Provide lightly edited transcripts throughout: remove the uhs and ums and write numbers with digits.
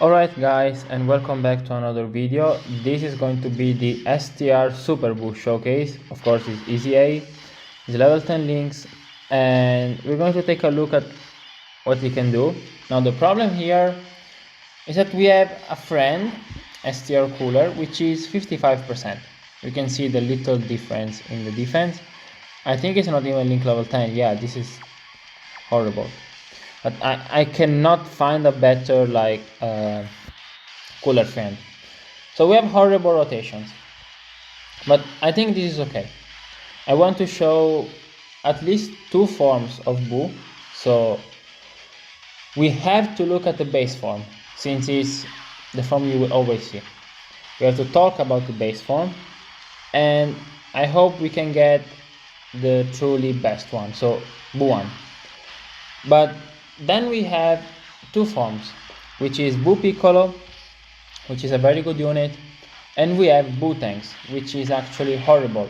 Alright guys, and welcome back to another video. This is going to be the STR Super Boost Showcase. Of course, it's EZA, it's level 10 links, and we're going to take a look at what we can do. Now the problem here is that we have a friend, STR Cooler, which is 55%. You can see the little difference in the defense. I think it's not even link level 10. Yeah, this is horrible. But I cannot find a better cooler friend. So we have horrible rotations, but I think this is okay. I want to show at least two forms of Boo. So we have to look at the base form, since it's the form you will always see. We have to talk about the base form, and I hope we can get the truly best one, so Boo 1. But then we have two forms, which is Boo Piccolo, which is a very good unit, and we have Boo Tanks, which is actually horrible,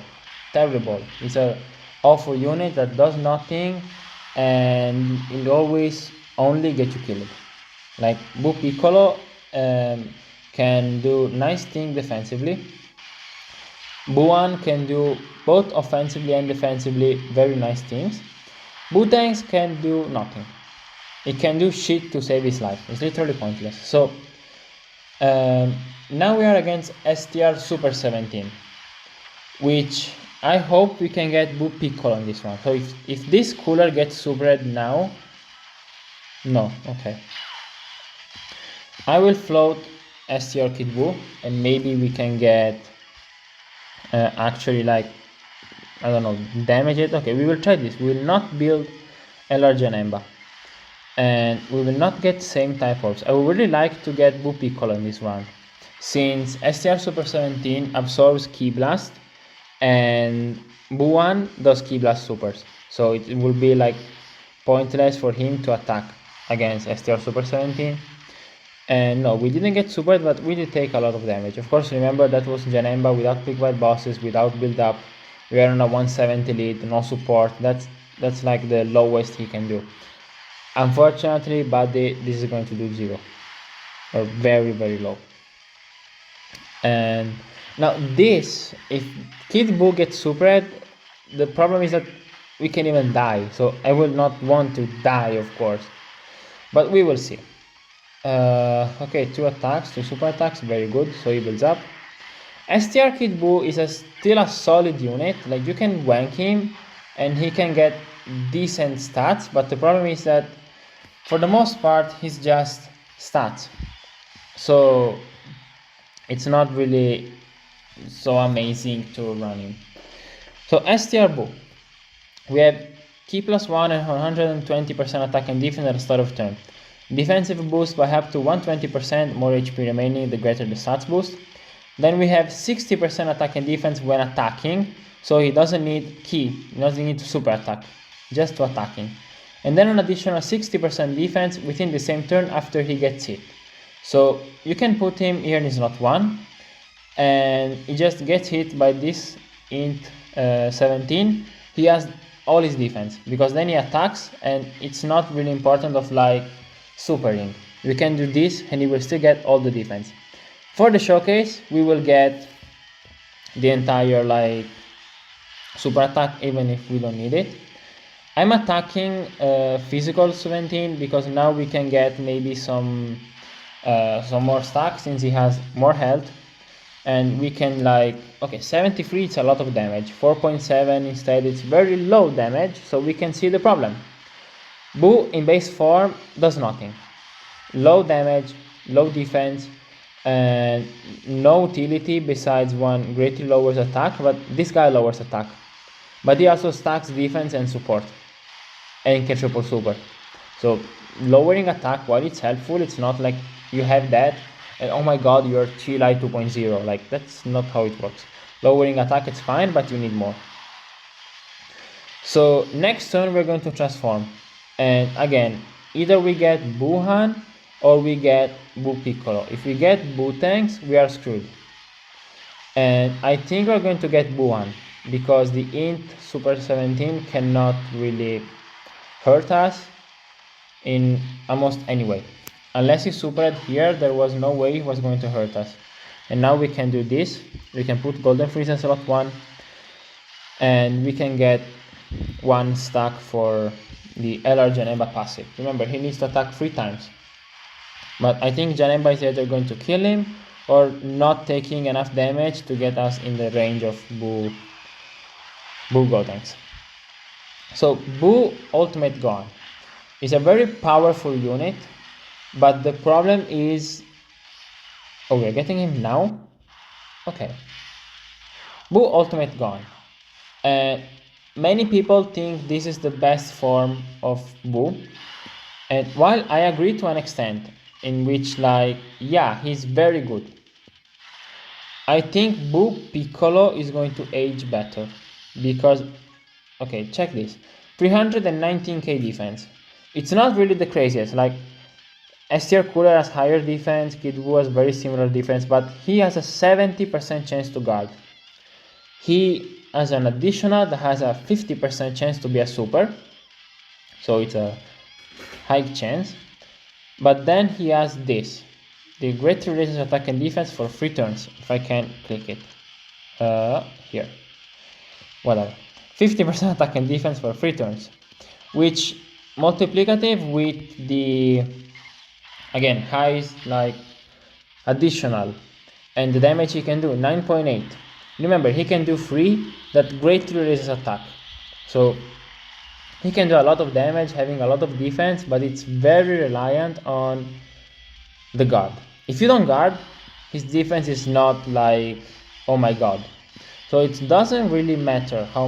terrible. It's a awful unit that does nothing and it always only get you killed. Like Boo Piccolo can do nice things defensively. Boo 1 can do both offensively and defensively very nice things. Boo Tanks can do nothing. It can do shit to save his life. It's literally pointless. So now we are against STR Super 17, which I hope we can get Boo Piccolo on this one. So if this cooler gets supered now, no, okay. I will float STR Kid Boo, and maybe we can get actually, I don't know, damage it. Okay, we will try this. We will not build LR Janemba, and we will not get same type orbs. I would really like to get Boo Piccolo in this round, since STR Super 17 absorbs Ki Blast and Boo 1 does Ki Blast supers, so it will be pointless for him to attack against STR Super 17. And no, we didn't get supered, but we did take a lot of damage. Of course, remember that was Janemba without pick white bosses, without build up. We are on a 170 lead, no support. That's like the lowest he can do. Unfortunately, Buddy, this is going to do 0, or very, very low. And now this, if Kid Boo gets supered, the problem is that we can even die. So I will not want to die, of course, but we will see. Okay, 2 attacks, 2 super attacks, very good. So he builds up. STR Kid Boo is still a solid unit. Like, you can wank him and he can get decent stats, but the problem is that for the most part he's just stats, so it's not really so amazing to run him. So STR Boo, we have Ki +1 and 120% attack and defense at the start of turn. Defensive boost by up to 120%, more HP remaining the greater the stats boost. Then we have 60% attack and defense when attacking, so he doesn't need Ki, he doesn't need to super attack, just to attacking. And then an additional 60% defense within the same turn after he gets hit. So you can put him here in slot 1, and he just gets hit by this int 17. He has all his defense, because then he attacks and it's not really important of supering. We can do this and he will still get all the defense. For the showcase, we will get the entire super attack, even if we don't need it. I'm attacking physical 17 because now we can get maybe some more stacks, since he has more health, and we can okay, 73, it's a lot of damage. 4.7 instead, it's very low damage, so we can see the problem. Boo in base form does nothing. Low damage, low defense, and no utility besides one greatly lowers attack, but this guy lowers attack. But he also stacks defense and support, and can triple super. So lowering attack, while it's helpful, it's not like you have that and oh my god, you're Chilai 2.0. That's not how it works. Lowering attack, it's fine, but you need more. So next turn we're going to transform, and again, either we get Boohan or we get Boo Piccolo. If we get Boo Tanks, we are screwed. And I think we're going to get Boohan, because the int Super 17 cannot really hurt us in almost any way. Unless he supered here, there was no way he was going to hurt us. And now we can do this. We can put Golden Freeze in slot 1. And we can get 1 stack for the LR Janemba passive. Remember, he needs to attack 3 times. But I think Janemba is either going to kill him or not taking enough damage to get us in the range of Boo Gotenks. So Boo Ultimate Gon is a very powerful unit, but the problem is... Oh, we're getting him now? Okay. Boo Ultimate Gon. Many people think this is the best form of Boo. And while I agree to an extent, in which, like, yeah, he's very good, I think Boo Piccolo is going to age better. Because, okay, check this. 319k defense. It's not really the craziest. Like, STR Cooler has higher defense, Kid Buu has very similar defense, but he has a 70% chance to guard. He has an additional that has a 50% chance to be a super. So it's a high chance. But then he has this. The Great Relations Attack and Defense for 3 turns. If I can click it. Here. Whatever. 50% attack and defense for 3 turns. Which multiplicative with the, again, highs like additional. And the damage he can do, 9.8. Remember, he can do 3 that Great Relations Attack. So he can do a lot of damage, having a lot of defense, but it's very reliant on the guard. If you don't guard, his defense is not like, oh my god. So it doesn't really matter how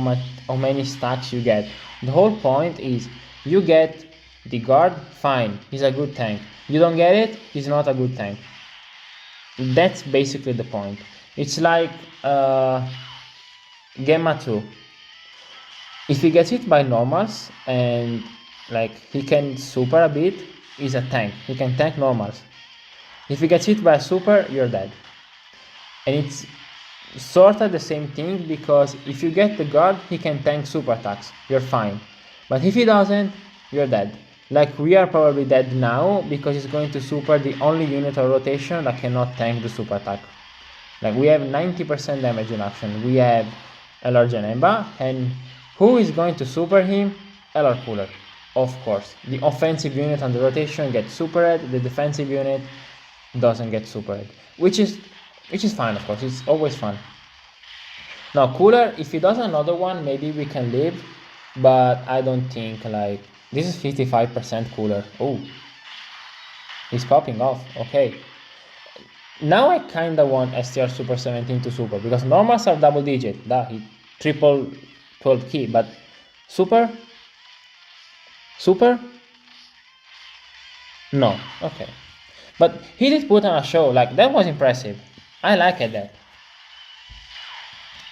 many stacks you get. The whole point is, you get the guard, fine, he's a good tank. You don't get it, he's not a good tank. That's basically the point. It's like Gemma 2. If he gets hit by normals and like he can super a bit, he's a tank. He can tank normals. If he gets hit by a super, you're dead. And it's sort of the same thing, because if you get the guard, he can tank super attacks. You're fine. But if he doesn't, you're dead. Like, we are probably dead now because he's going to super the only unit of rotation that cannot tank the super attack. Like, we have 90% damage reduction. We have LR Janemba, and who is going to super him? LR Cooler, of course. The offensive unit on the rotation gets supered, the defensive unit doesn't get supered. Which is fine, of course, it's always fun. Now, Cooler, if he does another one, maybe we can live, but I don't think, like, this is 55% Cooler. Oh, he's popping off, okay. Now I kinda want STR Super 17 to super, because normals are double digit, he triple 12 key, but super? No, okay. But he did put on a show, like, that was impressive. I liked that.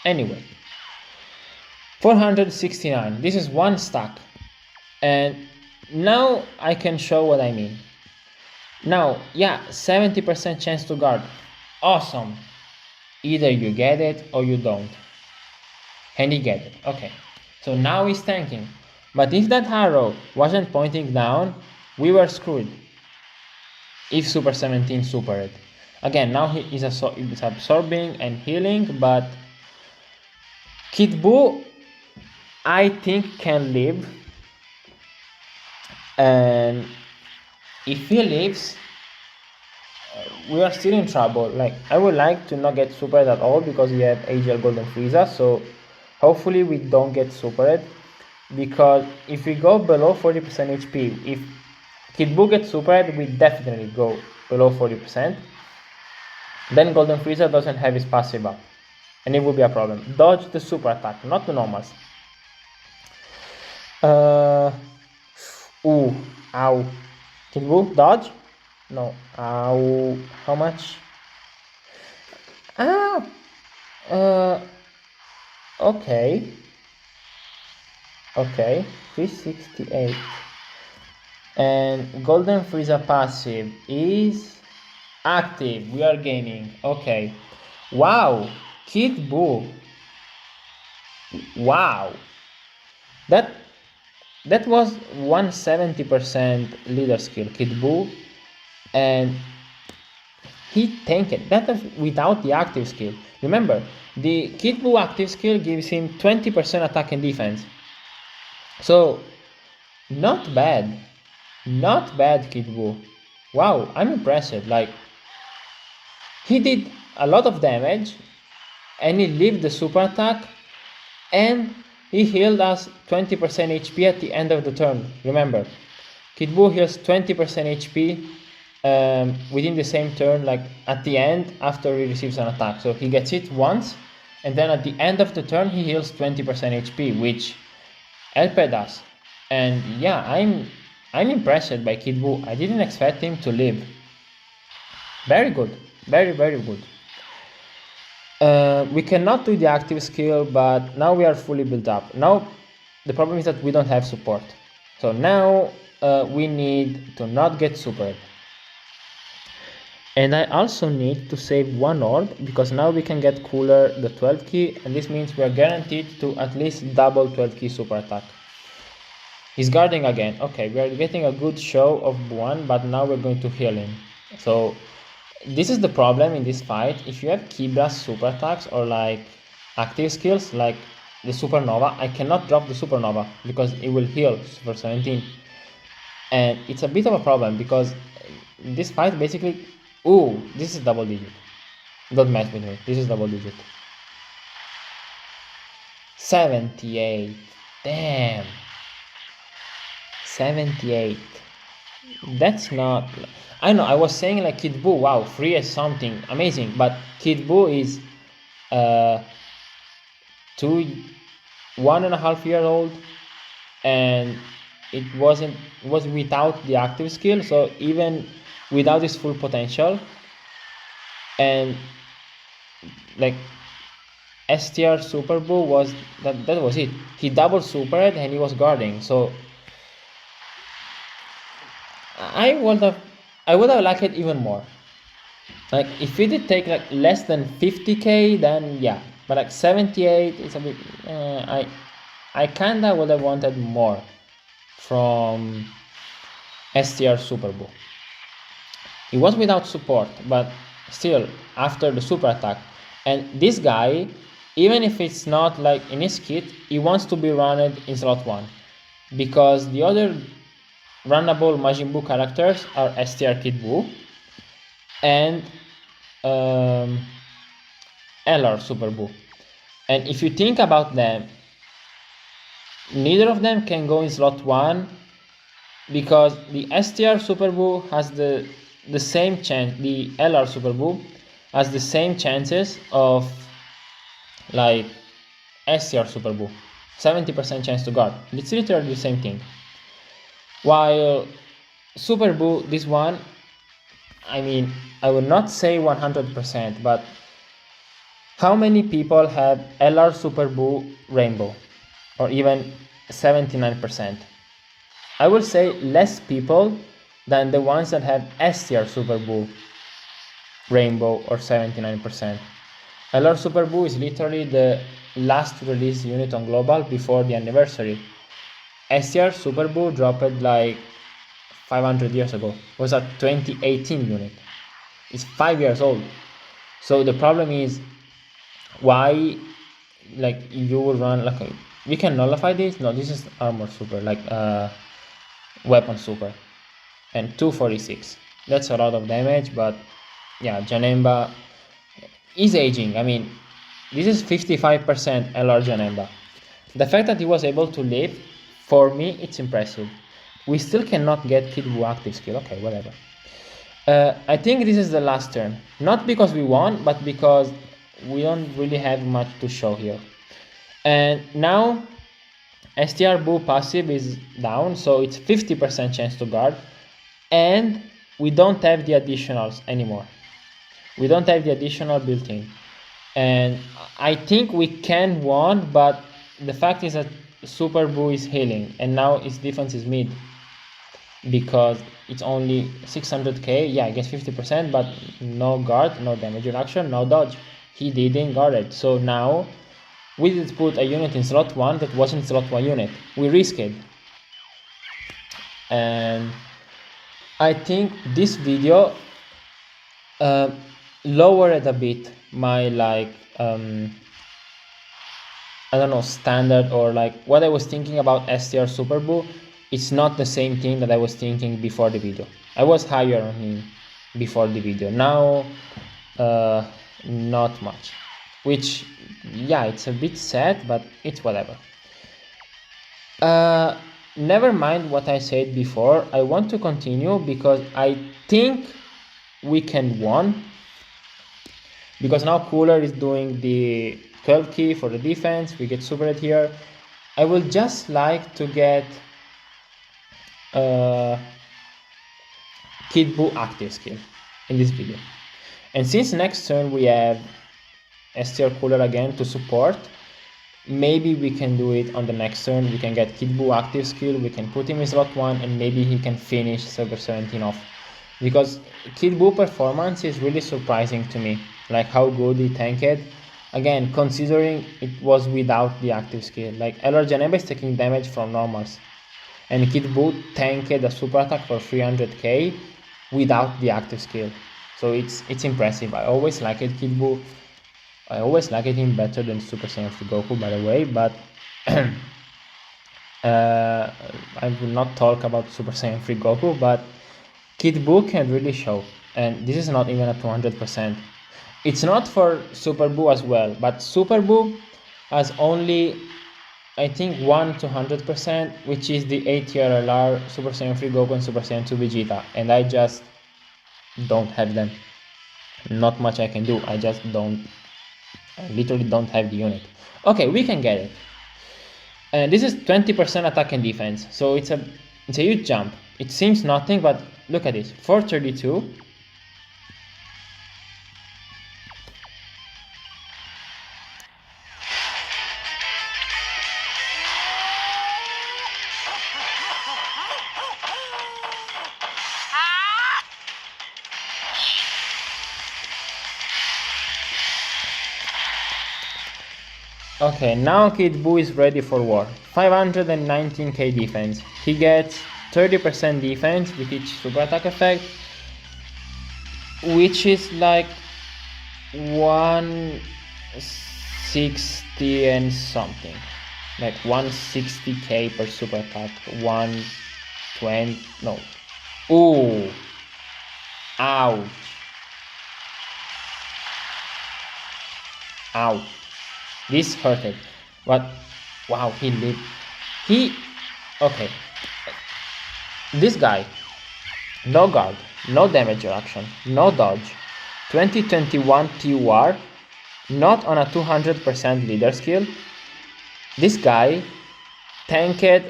Anyway, 469, this is 1 stack. And now I can show what I mean. Now, yeah, 70% chance to guard. Awesome. Either you get it or you don't. And he get it, okay. So now he's tanking. But if that arrow wasn't pointing down, we were screwed. If Super 17 supered. Again, now he is absorbing and healing, but Kid Buu, I think, can live. And if he lives, we are still in trouble. Like, I would like to not get supered at all because we have AGL Golden Frieza, so hopefully we don't get supered. Because if we go below 40% HP, if Kid Buu gets supered, we definitely go below 40%. Then Golden Frieza doesn't have his passive up, and it will be a problem. Dodge the super attack, not the normals. Ooh, ow. Kid Buu, dodge? No, ow. How much? Okay. Okay, 368. And Golden Frieza passive is active. We are gaining. Okay. Wow. Kid Buu. Wow. That was 170% leader skill. Kid Buu and he tanked it. That was without the active skill. Remember, the Kid Buu active skill gives him 20% attack and defense. So, not bad. Not bad, Kid Buu. Wow, I'm impressed. Like, he did a lot of damage, and he lived the super attack, and he healed us 20% HP at the end of the turn. Remember, Kid Buu heals 20% HP within the same turn, like at the end after he receives an attack. So he gets hit once, and then at the end of the turn he heals 20% HP, which helped us. And yeah, I'm impressed by Kid Buu. I didn't expect him to live. Very good, very good. We cannot do the active skill, but now we are fully built up. Now the problem is that we don't have support. So now we need to not get supered. And I also need to save one orb, because now we can get cooler the 12 key, and this means we are guaranteed to at least double 12 key super attack. He's guarding again. Okay, we are getting a good show of Buan, but now we're going to heal him. So this is the problem in this fight. If you have Kibra's super attacks or like active skills like the supernova, I cannot drop the supernova because it will heal for 17. And it's a bit of a problem because this fight basically... Ooh, this is double digit. Don't mess with me. This is double digit. 78. Damn. 78. That's not... I know, I was saying like Kid Buu, wow, free as something, amazing. But Kid Buu is 1.5 years old, and it was without the active skill, so even without his full potential, and like STR Super Buu was that was it. He double supered and he was guarding, so I would have liked it even more. Like if it did take like less than 50k, then yeah, but like 78, it's a bit. I kinda would have wanted more from STR Super Buu. He was without support, but still after the super attack. And this guy, even if it's not like in his kit, he wants to be run in slot 1, because the other runnable Majin Buu characters are STR Kid Buu and LR Super Buu. And if you think about them, neither of them can go in slot 1, because the STR Super Buu has the same chance, the LR Super Buu has the same chances of like STR Super Buu, 70% chance to guard. It's literally the same thing. While Super Buu, this one, I mean, I would not say 100%, but how many people have LR Super Buu Rainbow, or even 79%? I would say less people than the ones that have STR Super Buu Rainbow, or 79%. LR Super Buu is literally the last release unit on Global before the anniversary. STR Super Buu dropped like 500 years ago. It was a 2018 unit. It's 5 years old. So the problem is, why like you will run like we can nullify this? No, this is armor super, like weapon super, and 246. That's a lot of damage, but yeah, Janemba is aging. I mean, this is 55% LR Janemba. The fact that he was able to live, for me, it's impressive. We still cannot get Kid Buu active skill. Okay, whatever. I think this is the last turn. Not because we won, but because we don't really have much to show here. And now STR Buu passive is down, so it's 50% chance to guard, and we don't have the additionals anymore. We don't have the additional built-in, and I think we can win, but the fact is that Super Buu is healing, and now its defense is mid, because it's only 600k. Yeah, I guess 50%, but no guard, no damage reduction, no dodge. He didn't guard it, so now we did put a unit in slot 1 that wasn't slot 1 unit. We risked it. And I think this video lowered a bit my like I don't know, standard, or like what I was thinking about STR Super Boo. It's not the same thing that I was thinking before the video. I was higher on him before the video. Now, not much. Which, yeah, it's a bit sad, but it's whatever. Never mind what I said before. I want to continue because I think we can win. Because now Cooler is doing the 12 key for the defense. We get super red here. I would just like to get Kid Buu active skill in this video. And since next turn we have STR Cooler again to support, maybe we can do it on the next turn. We can get Kid Buu active skill, we can put him in slot 1, and maybe he can finish Silver 17 off. Because Kid Buu performance is really surprising to me, like how good he tanked. Again, considering it was without the active skill. Like LR Janeba is taking damage from normals, and Kid Buu tanked a super attack for 300k without the active skill. So it's impressive. I always liked Kid Buu. I always liked him better than Super Saiyan 3 Goku, by the way, but I will not talk about Super Saiyan 3 Goku, but Kid Buu can really show, and this is not even a 200%. It's not for Super Buu as well, but Super Buu has only, I think, 1 to 100%, which is the 8-tier LR, Super Saiyan 3 Goku, and Super Saiyan 2 Vegeta, and I just don't have them. Not much I can do, I literally don't have the unit. Okay, we can get it. And this is 20% attack and defense, so it's a huge jump. It seems nothing, but look at this, 432. Okay, now Kid Buu is ready for war. 519k defense. He gets 30% defense with each super attack effect, which is like 160 and something. Like 160k per super attack. 120. No. Ooh. Ouch. Ouch. This hurted, but wow, he lived. Okay. This guy, no guard, no damage reaction, no dodge, 2021 TUR, not on a 200% leader skill. This guy tanked a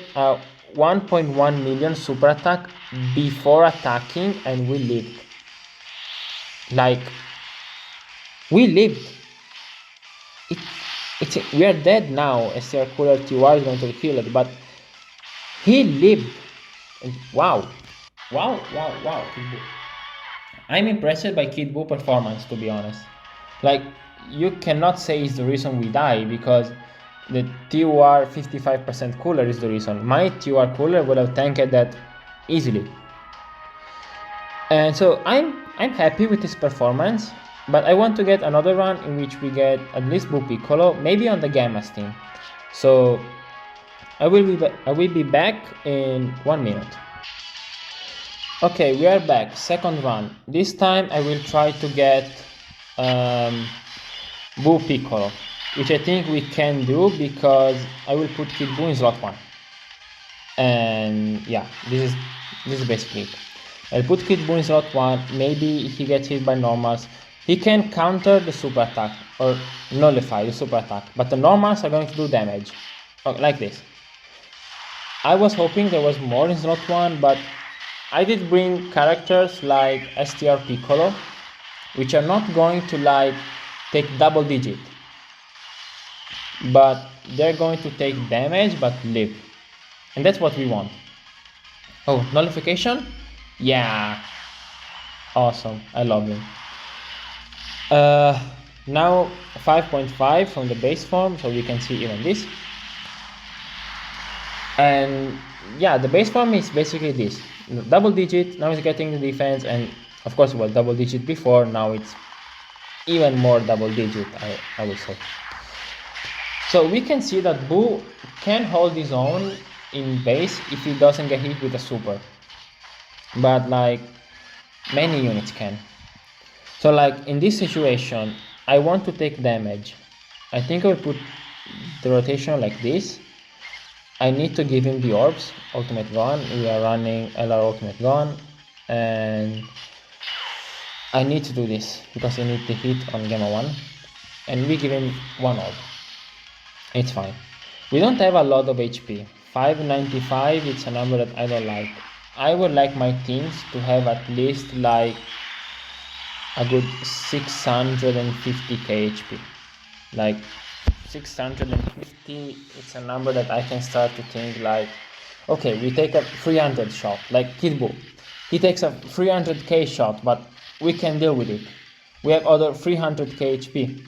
1.1 million super attack before attacking, and we lived. Like, we lived. We are dead now. STR Cooler TUR is going to kill it, but he lived. Wow. Kid Buu. I'm impressed by Kid Buu performance, to be honest. Like, you cannot say it's the reason we die, because the TUR 55% cooler is the reason. My TUR cooler would have tanked that easily. And so I'm happy with his performance. But I want to get another run in which we get at least Buu Piccolo, maybe on the Gamma's team. So I will be back in 1 minute. Okay, we are back. Second run. This time I will try to get Buu Piccolo, which I think we can do because I will put Kid Buu in slot 1. And yeah, this is basically it. I'll put Kid Buu in slot 1. Maybe he gets hit by normals. He can counter the super attack or nullify the super attack, but the normals are going to do damage, like this. I was hoping there was more in slot 1, but I did bring characters like STR Piccolo, which are not going to like take double digit, but they're going to take damage but live, and that's what we want. Oh, nullification? Yeah, awesome, I love him. Now 5.5 from the base form, so we can see even this. And yeah, the base form is basically this: double digit, now it's getting the defense, and of course it was double digit before, now it's even more double digit, I would say. So we can see that Boo can hold his own in base if he doesn't get hit with a super, but like many units can. So like in this situation, I want to take damage. I think I will put the rotation like this. I need to give him the orbs, ultimate gun. We are running LR ultimate gun, and I need to do this because I need to hit on Gamma 1, and we give him 1 orb. It's fine. We don't have a lot of HP. 595, it's a number that I don't like. I would like my teams to have at least like a good 650k HP. Like 650, it's a number that I can start to think like, okay, we take a 300 shot, like Kid Buu. He takes a 300k shot, but we can deal with it. We have other 300k HP.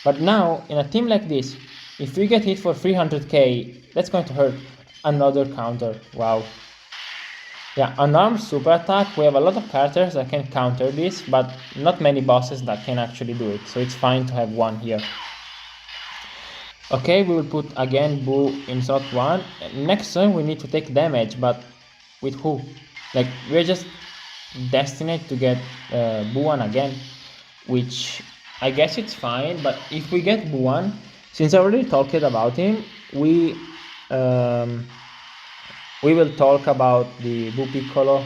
But now, in a team like this, if we get hit for 300k, that's going to hurt. Another counter, wow. Yeah, unarmed super attack, we have a lot of characters that can counter this, but not many bosses that can actually do it, so it's fine to have one here. Okay, we will put again Boo in slot 1. Next turn we need to take damage, but with who? Like, we're just destined to get Boo1 again, which I guess it's fine, but if we get Boo1, since I already talked about him, we will talk about the Boo Piccolo,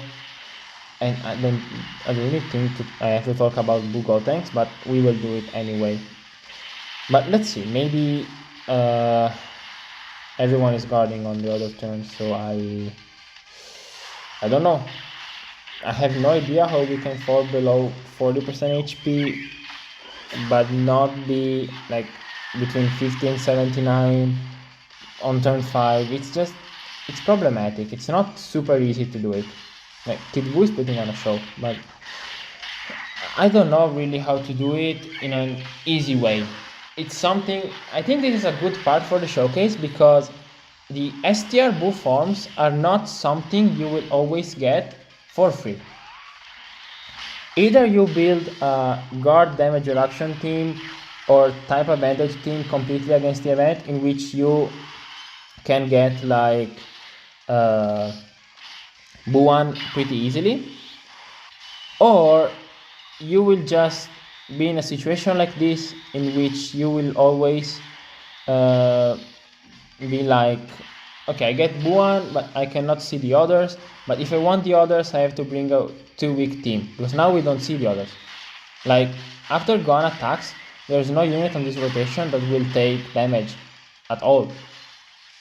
and I don't really think I have to talk about Boo Gotenks, but we will do it anyway. But let's see, maybe everyone is guarding on the other turn, so I don't know. I have no idea how we can fall below 40% HP, but not be like between 50 and 79 on turn 5. It's problematic. It's not super easy to do it. Like, Kid Buu is putting on a show, but I don't know really how to do it in an easy way. It's something, I think this is a good part for the showcase, because the STR Buu forms are not something you will always get for free. Either you build a guard damage reduction team or type advantage team completely against the event, in which you can get like Buu1 pretty easily, or you will just be in a situation like this, in which you will always be like, okay, I get Buu1, but I cannot see the others, but if I want the others, I have to bring a 2-weak team, because now we don't see the others. Like, after Gon attacks, there's no unit on this rotation that will take damage at all,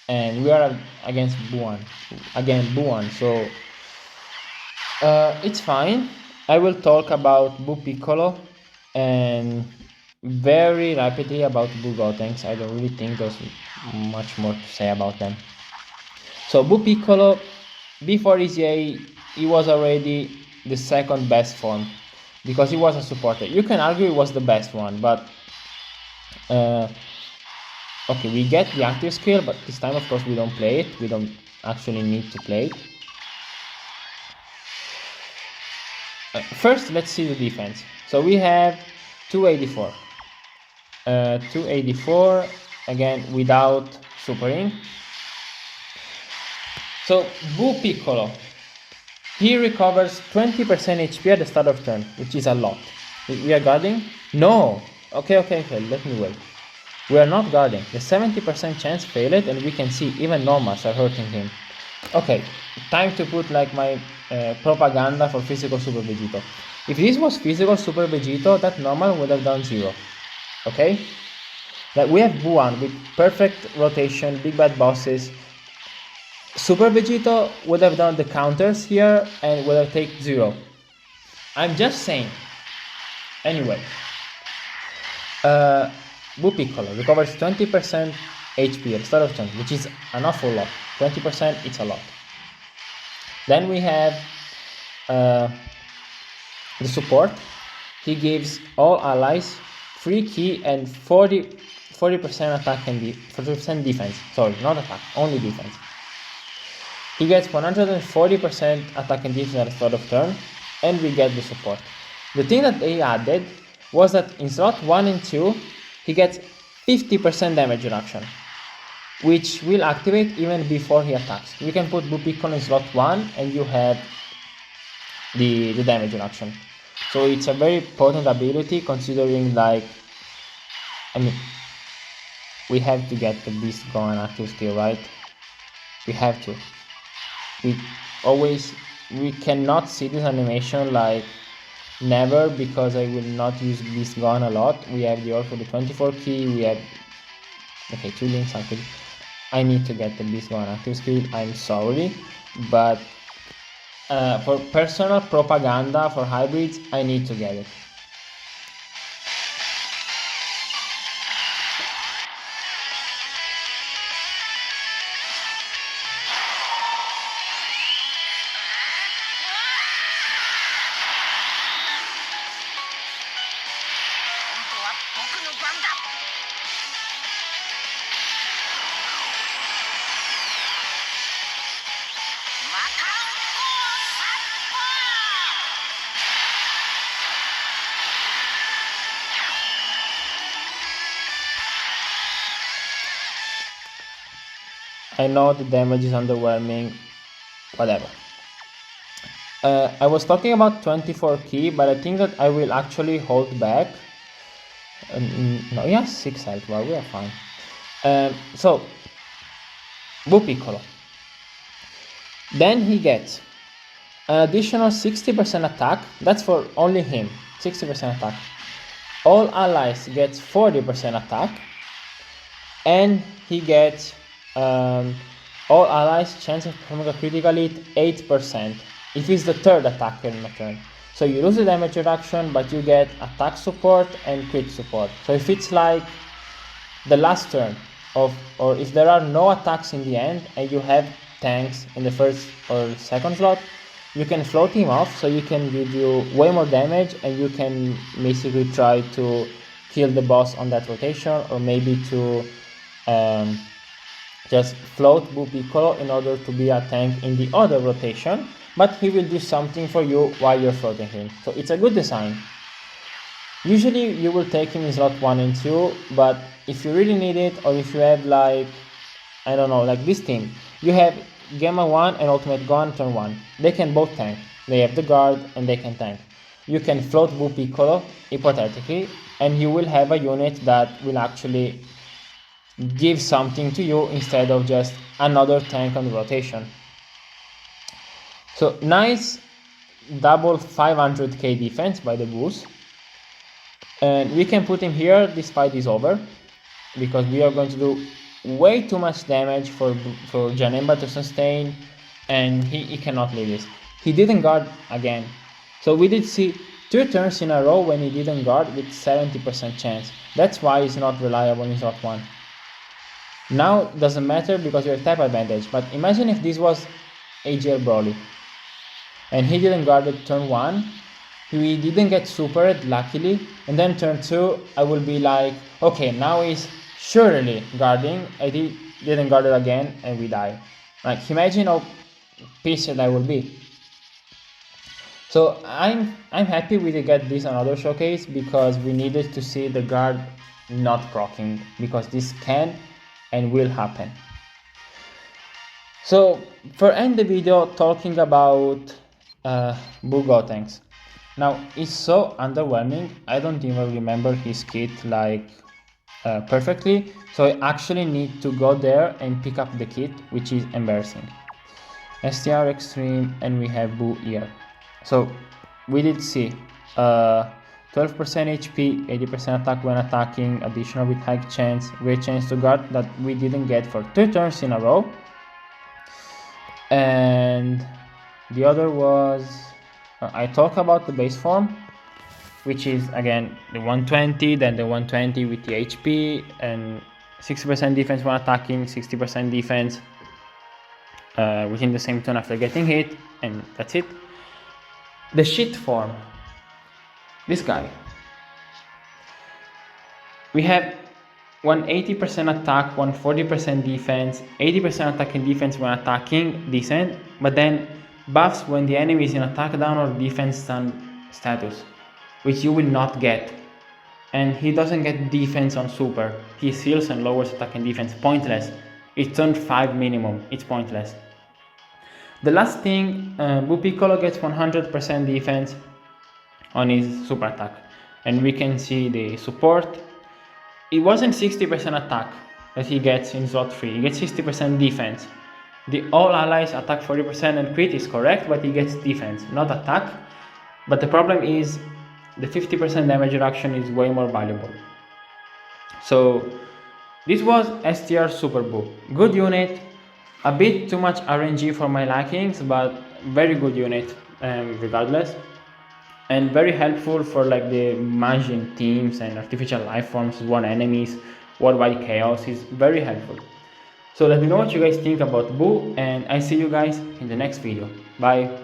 and we are against Buu1, so it's fine. I will talk about Boo Piccolo and very rapidly about Boo Gotenks. I don't really think there's much more to say about them. So Boo Piccolo, before EZA, he was already the second best form, because he was a supporter. You can argue it was the best one, but okay, we get the active skill, but this time of course we don't play it. We don't actually need to play it. First, let's see the defense. So we have 284. 284, again, without supering. So, Boo Piccolo, he recovers 20% HP at the start of turn, which is a lot. We are guarding? No! Okay, let me wait. We are not guarding. The 70% chance failed, and we can see even normals are hurting him. Okay, time to put like my propaganda for physical Super Vegito. If this was physical Super Vegito, that normal would have done 0. Okay? Like, we have Buu1 with perfect rotation, big bad bosses. Super Vegito would have done the counters here and would have taken 0. I'm just saying. Anyway. Boo Piccolo recovers 20% HP at the start of turn, which is an awful lot. 20%, it's a lot. Then we have the support. He gives all allies free key and 40% attack and 40% defense. Sorry, not attack, only defense. He gets 140% attack and defense at the start of turn, and we get the support. The thing that they added was that in slot 1 and 2, he gets 50% damage reduction, which will activate even before he attacks. You can put Blue Piccolo in slot 1 and you have the damage reduction. So it's a very potent ability, considering, like, I mean, we have to get the Beast going active skill, right? We have to. We cannot see this animation, like, never, because I will not use Beast Gun a lot. We have the orb for the 24 key, we have, okay, 2 links active. I need to get the Beast Gun active skill, I'm sorry, but for personal propaganda for hybrids, I need to get it. I know the damage is underwhelming, whatever. I was talking about 24 key, but I think that I will actually hold back. No, he has 6 health, well, we are fine. So, Blue Piccolo. Then he gets an additional 60% attack, that's for only him, 60% attack. All allies gets 40% attack, and he gets all allies chance of performing a critical hit 8% if it's the third attacker in a turn. So you lose the damage reduction, but you get attack support and crit support. So if it's like the last turn or if there are no attacks in the end and you have tanks in the first or second slot, you can float him off, so you can give you way more damage and you can basically try to kill the boss on that rotation, or maybe to just float Blue Piccolo in order to be a tank in the other rotation, but he will do something for you while you're floating him. So it's a good design. Usually you will take him in slot 1 and 2, but if you really need it, or if you have, like, I don't know, like this team, you have Gamma 1 and Ultimate Gun turn 1. They can both tank. They have the guard and they can tank. You can float Blue Piccolo, hypothetically, and you will have a unit that will actually give something to you instead of just another tank on the rotation. So nice double 500k defense by the boost, and we can put him here this fight is over, because we are going to do way too much damage for Janemba to sustain, and he cannot leave this. He didn't guard again, so we did see 2 turns in a row when he didn't guard with 70% chance. That's why he's not reliable in slot 1. Now doesn't matter because you have type advantage, but imagine if this was AGL Broly and he didn't guard it turn 1, he didn't get supered luckily, and then turn 2 I will be like, okay, now he's surely guarding, I didn't guard it again and we die. Like, imagine how pissed I will be. So I'm happy we did get this another showcase, because we needed to see the guard not proccing, because this can and will happen. So for end the video talking about Blue Gotenks. Now it's so underwhelming, I don't even remember his kit like perfectly, so I actually need to go there and pick up the kit, which is embarrassing. STR Extreme, and we have Boo here. So we did see 12% HP, 80% attack when attacking, additional with high chance, great chance to guard that we didn't get for 2 turns in a row. And the other was, I talk about the base form, which is again the 120, then the 120 with the HP, and 60% defense when attacking, 60% defense within the same turn after getting hit, and that's it. The shit form, this guy. We have one 80% attack, one 40% defense, 80% attack and defense when attacking, decent, but then buffs when the enemy is in attack down or defense stun status, which you will not get. And he doesn't get defense on super. He heals and lowers attack and defense. Pointless. It's turn 5 minimum. It's pointless. The last thing, Boo Piccolo gets 100% defense on his super attack. And we can see the support. It wasn't 60% attack that he gets in slot 3. He gets 60% defense. The all allies attack 40% and crit is correct, but he gets defense, not attack. But the problem is the 50% damage reduction is way more valuable. So this was STR Super Boo. Good unit, a bit too much RNG for my likings, but very good unit regardless. And very helpful for like the Majin teams and artificial life forms, one enemies, worldwide chaos is very helpful. So let me know what you guys think about Boo, and I see you guys in the next video. Bye.